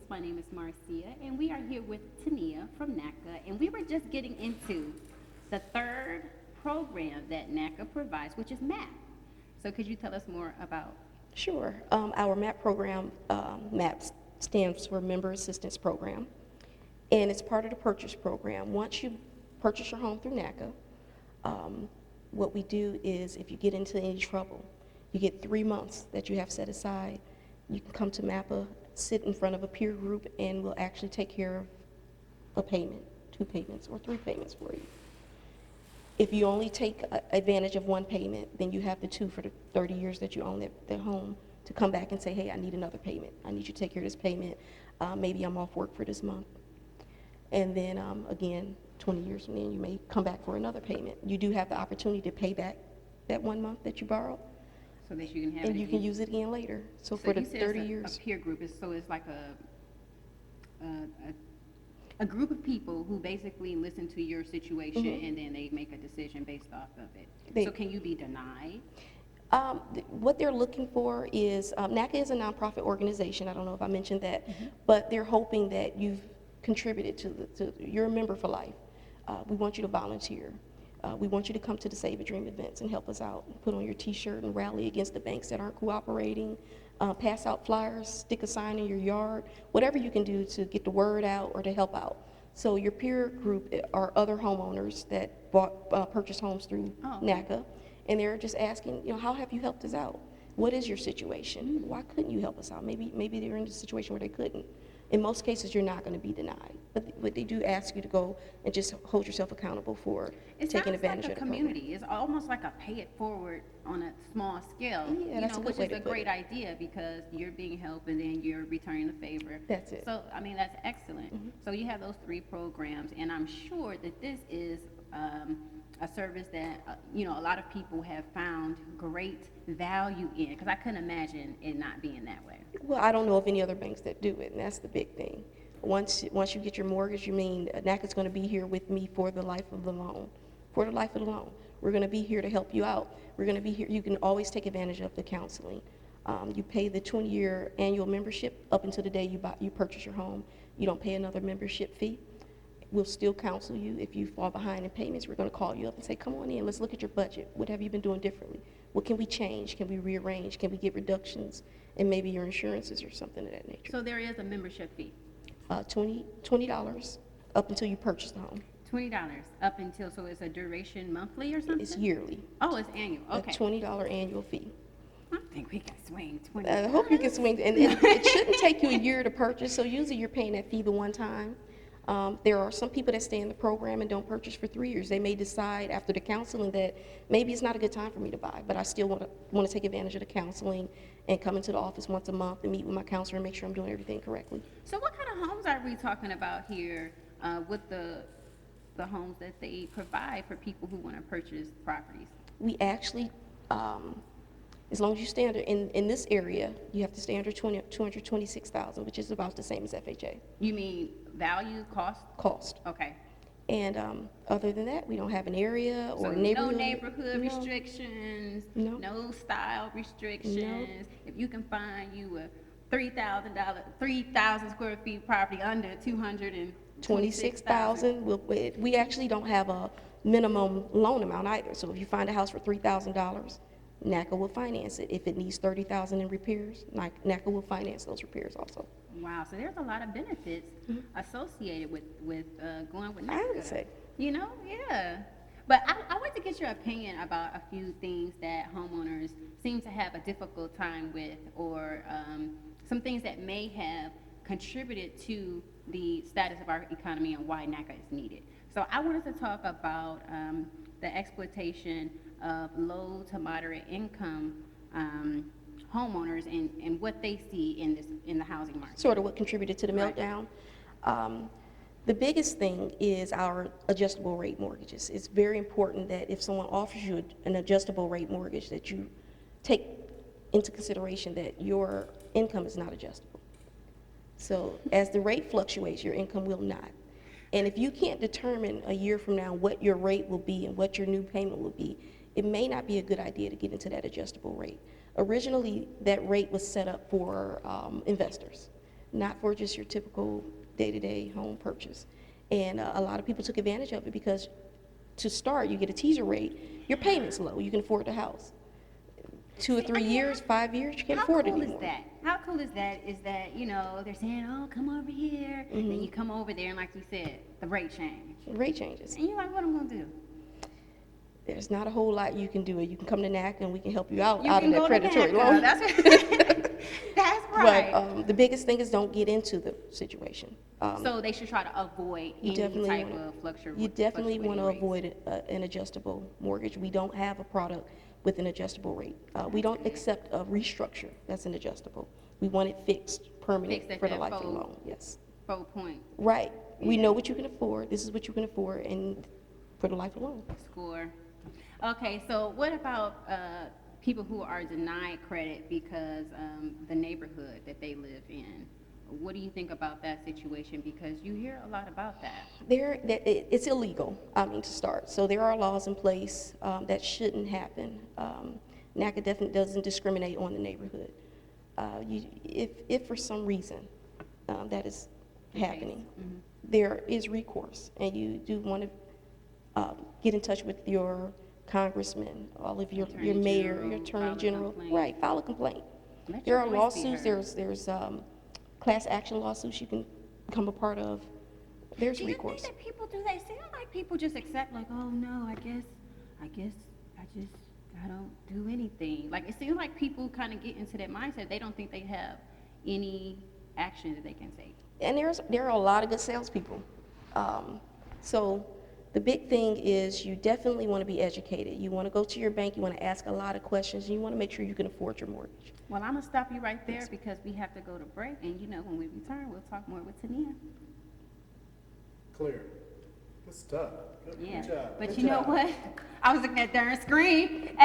My name is Marcia, and we are here with Tania from NACA, and we were just getting into the third program that NACA provides, which is MAP. So could you tell us more about? Sure. Our MAP program, MAP stands for Member Assistance Program, and it's part of the purchase program. Once you purchase your home through NACA, what we do is if you get into any trouble, you get 3 months that you have set aside. You can come to MAPA, sit in front of a peer group, and we'll actually take care of a payment, 2 payments, or 3 payments for you. If you only take advantage of 1 payment, then you have the 2 for the 30 years that you own the home to come back and say, hey, I need another payment. I need you to take care of this payment. Maybe I'm off work for this month. And then again, 20 years from then, you may come back for another payment. You do have the opportunity to pay back that 1 month that you borrowed, So that you can have and it you can use it again later. So for the you said 30 it's years. a peer group, so it's like a group of people who basically listen to your situation and then they make a decision based off of it. So can you be denied? What they're looking for is, NACA is a nonprofit organization. I don't know if I mentioned that, but they're hoping that you've contributed you're a member for life. We want you to volunteer. We want you to come to the Save a Dream events and help us out. Put on your t-shirt and rally against the banks that aren't cooperating. Pass out flyers, stick a sign in your yard, whatever you can do to get the word out or to help out. So your peer group are other homeowners that purchased homes through NACA, and they're just asking, how have you helped us out? What is your situation? Why couldn't you help us out? Maybe they're in a situation where they couldn't. In most cases, you're not going to be denied, but they do ask you to go and just hold yourself accountable for taking advantage of the program. Community. It's almost like a pay it forward on a small scale. Yeah, that's a good which way is to a put great it. idea because you're being helped and then you're returning the favor. That's it. So I mean that's excellent. So you have those 3 programs, and I'm sure that this is a service that a lot of people have found great value in, because I couldn't imagine it not being that way. Well, I don't know of any other banks that do it, and that's the big thing. Once you get your mortgage, NACA's going to be here with me for the life of the loan. For the life of the loan. We're going to be here to help you out. We're going to be here. You can always take advantage of the counseling. You pay the 20-year annual membership up until the day you purchase your home. You don't pay another membership fee. We'll still counsel you. If you fall behind in payments, we're going to call you up and say, come on in, let's look at your budget. What have you been doing differently? What can we change? Can we rearrange? Can we get reductions in maybe your insurances or something of that nature? So there is a membership fee. $20 up until you purchase the home. $20 up until, so it's a duration monthly or something? It's yearly. Oh, it's annual. Okay. A $20 annual fee. I think we can swing 20. I hope you can swing, and it shouldn't take you a year to purchase, so usually you're paying that fee the one time. There are some people that stay in the program and don't purchase for 3 years. They may decide after the counseling that maybe it's not a good time for me to buy, but I still want to take advantage of the counseling and come into the office once a month and meet with my counselor and make sure I'm doing everything correctly. So what kind of homes are we talking about here with the homes that they provide for people who want to purchase properties? We actually, as long as you stay under, in this area, you have to stay under 226,000, which is about the same as FHA. You mean value, cost? Cost. Okay. And other than that, we don't have an area or So neighborhood. no neighborhood No. restrictions, No. no style restrictions. If you can find you a $3,000 square feet property under 226,000. 26,000. We actually don't have a minimum loan amount either. So if you find a house for $3,000, NACA will finance it. If it needs 30,000 in repairs, NACA will finance those repairs also. Wow, so there's a lot of benefits associated with going with NACA. I would say. Yeah. But I want to get your opinion about a few things that homeowners seem to have a difficult time with, or some things that may have contributed to the status of our economy and why NACA is needed. So I wanted to talk about the exploitation of low to moderate income homeowners and what they see in the housing market. Sort of what contributed to the Right. meltdown. The biggest thing is our adjustable rate mortgages. It's very important that if someone offers you an adjustable rate mortgage, that you take into consideration that your income is not adjustable. So as the rate fluctuates, your income will not. And if you can't determine a year from now what your rate will be and what your new payment will be, it may not be a good idea to get into that adjustable rate. Originally, that rate was set up for investors. not for just your typical day-to-day home purchase. And a lot of people took advantage of it because to start, you get a teaser rate, your payment's low, you can afford the house. 2 or 3 years, 5 years, you can't afford it How cool anymore. is that? How cool is that? Is that, you know, they're saying, oh, come over here. Mm-hmm. Then you come over there, and like you said, the rate change. Rate changes. And you're like, what am I going to do? There's not a whole lot you can do. You can come to NAC and we can help you out You of can that go to predatory NACA. loan. That's right. But the biggest thing is don't get into the situation. So they should try to avoid any definitely type wanna- of fluctuation. You definitely want to avoid an adjustable mortgage. We don't have a product with an adjustable rate. We don't accept a restructure that's an adjustable. We want it fixed, permanent Fixed at for the that life of the full- loan. Yes. 4 point Right. We Yeah. know what you can afford. This is what you can afford, and for the life of the loan. score. Okay, so what about people who are denied credit because the neighborhood that they live in? What do you think about that situation? Because you hear a lot about that. It's illegal, to start. So there are laws in place that shouldn't happen. NACA definitely doesn't discriminate on the neighborhood. If for some reason that is happening, there is recourse, and you do want to get in touch with your congressman, all of your Attorney mayor, General, your attorney file a general. complaint. Right, file a complaint. Let There your are voice be lawsuits, heard. there's class action lawsuits you can become a part of. There's Do you think recourse. that people do that? It seems like people just accept, like, oh no, I guess I don't do anything. Like, it seems like people kind of get into that mindset. They don't think they have any action that they can take. And there are a lot of good salespeople. So the big thing is you definitely want to be educated. You want to go to your bank, you want to ask a lot of questions, and you want to make sure you can afford your mortgage. Well, I'm gonna stop you right there because we have to go to break, and you know, when we return, we'll talk more with Tania. Clear. Good stuff. Good Yeah, job. but Good you know job. what? I was looking at darn screen.